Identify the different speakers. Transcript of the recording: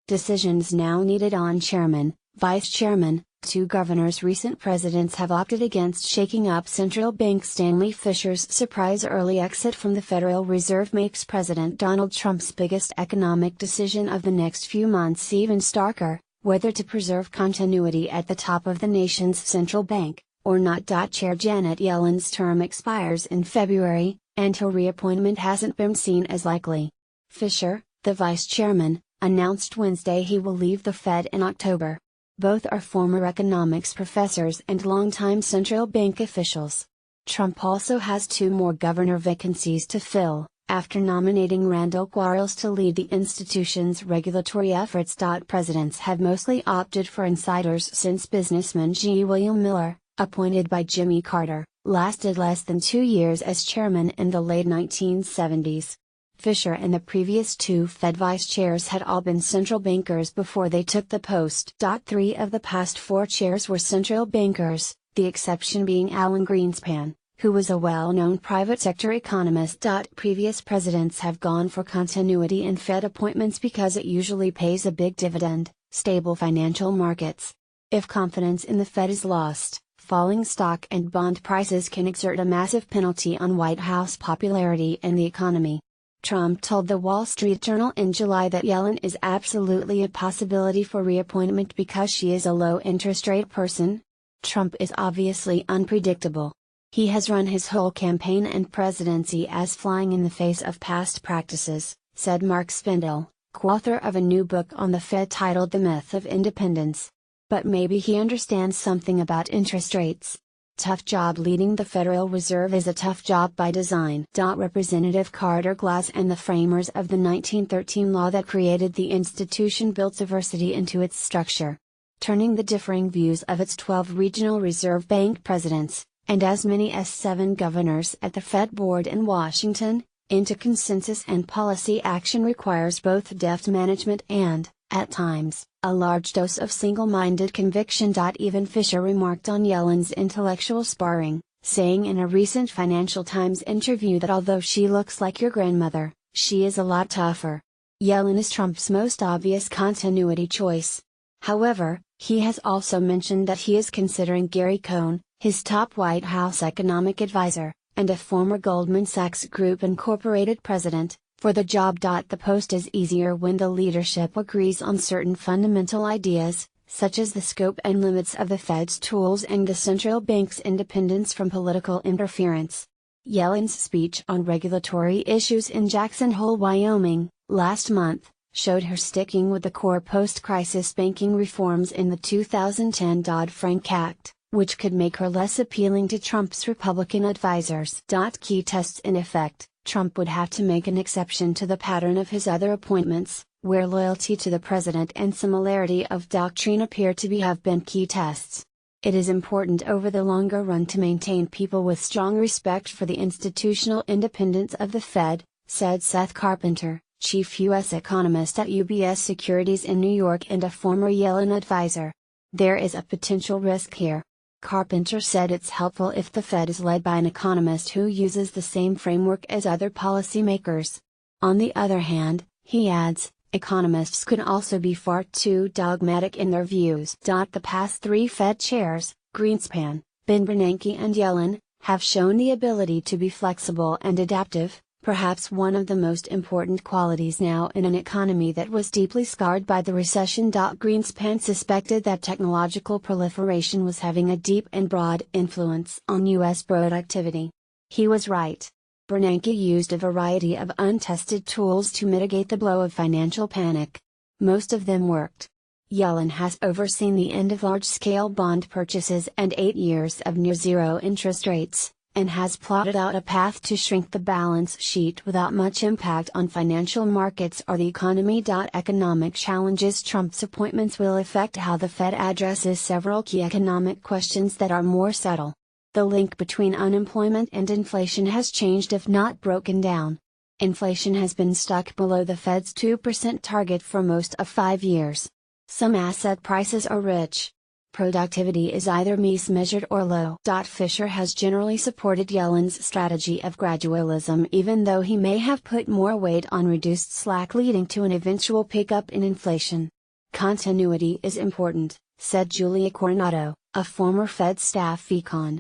Speaker 1: Decisions now needed on chairman, vice chairman. Two governors' recent presidents have opted against shaking up central bank. Stanley Fischer's surprise early exit from the Federal Reserve makes President Donald Trump's biggest economic decision of the next few months even starker: whether to preserve continuity at the top of the nation's central bank, or not. Chair Janet Yellen's term expires in February, and her reappointment hasn't been seen as likely. Fischer, the vice chairman, announced Wednesday he will leave the Fed in October. Both are former economics professors and longtime central bank officials. Trump also has two more governor vacancies to fill, after nominating Randall Quarles to lead the institution's regulatory efforts. Presidents have mostly opted for insiders since businessman G. William Miller, appointed by Jimmy Carter, lasted less than 2 years as chairman in the late 1970s. Fischer and the previous two Fed vice chairs had all been central bankers before they took the post. 3 of the past 4 chairs were central bankers, the exception being Alan Greenspan, who was a well-known private sector economist. Previous presidents have gone for continuity in Fed appointments because it usually pays a big dividend: stable financial markets. If confidence in the Fed is lost, falling stock and bond prices can exert a massive penalty on White House popularity and the economy. Trump told the Wall Street Journal in July that Yellen is absolutely a possibility for reappointment because she is a low-interest rate person. Trump is obviously unpredictable. He has run his whole campaign and presidency as flying in the face of past practices, said Mark Spindle, co-author of a new book on the Fed titled The Myth of Independence. But maybe he understands something about interest rates. Tough job leading the Federal Reserve is a tough job by design. Representative Carter Glass and the framers of the 1913 law that created the institution built diversity into its structure, turning the differing views of its 12 regional reserve bank presidents, and as many as 7 governors at the Fed board in Washington, into consensus and policy action requires both deft management and, at times, a large dose of single-minded conviction. Even Fischer remarked on Yellen's intellectual sparring, saying in a recent Financial Times interview that although she looks like your grandmother, she is a lot tougher. Yellen is Trump's most obvious continuity choice. However, he has also mentioned that he is considering Gary Cohn, his top White House economic advisor, and a former Goldman Sachs Group Incorporated president, for the job. The post is easier when the leadership agrees on certain fundamental ideas, such as the scope and limits of the Fed's tools and the central bank's independence from political interference. Yellen's speech on regulatory issues in Jackson Hole, Wyoming, last month, showed her sticking with the core post-crisis banking reforms in the 2010 Dodd-Frank Act, which could make her less appealing to Trump's Republican advisors. Key tests in effect: Trump would have to make an exception to the pattern of his other appointments, where loyalty to the president and similarity of doctrine appear to have been key tests. It is important over the longer run to maintain people with strong respect for the institutional independence of the Fed, said Seth Carpenter, chief U.S. economist at UBS Securities in New York and a former Yellen advisor. There is a potential risk here. Carpenter said it's helpful if the Fed is led by an economist who uses the same framework as other policymakers. On the other hand, he adds, economists could also be far too dogmatic in their views. The past 3 Fed chairs, Greenspan, Ben Bernanke and Yellen, have shown the ability to be flexible and adaptive, perhaps one of the most important qualities now in an economy that was deeply scarred by the recession. Greenspan suspected that technological proliferation was having a deep and broad influence on U.S. productivity. He was right. Bernanke used a variety of untested tools to mitigate the blow of financial panic. Most of them worked. Yellen has overseen the end of large-scale bond purchases and 8 years of near-zero interest rates, and has plotted out a path to shrink the balance sheet without much impact on financial markets or the economy. Economic challenges: Trump's appointments will affect how the Fed addresses several key economic questions that are more subtle. The link between unemployment and inflation has changed if not broken down. Inflation has been stuck below the Fed's 2% target for most of 5 years. Some asset prices are rich. Productivity is either mismeasured or low. Fischer has generally supported Yellen's strategy of gradualism, even though he may have put more weight on reduced slack leading to an eventual pickup in inflation. Continuity is important, said Julia Coronado, a former Fed staff econ.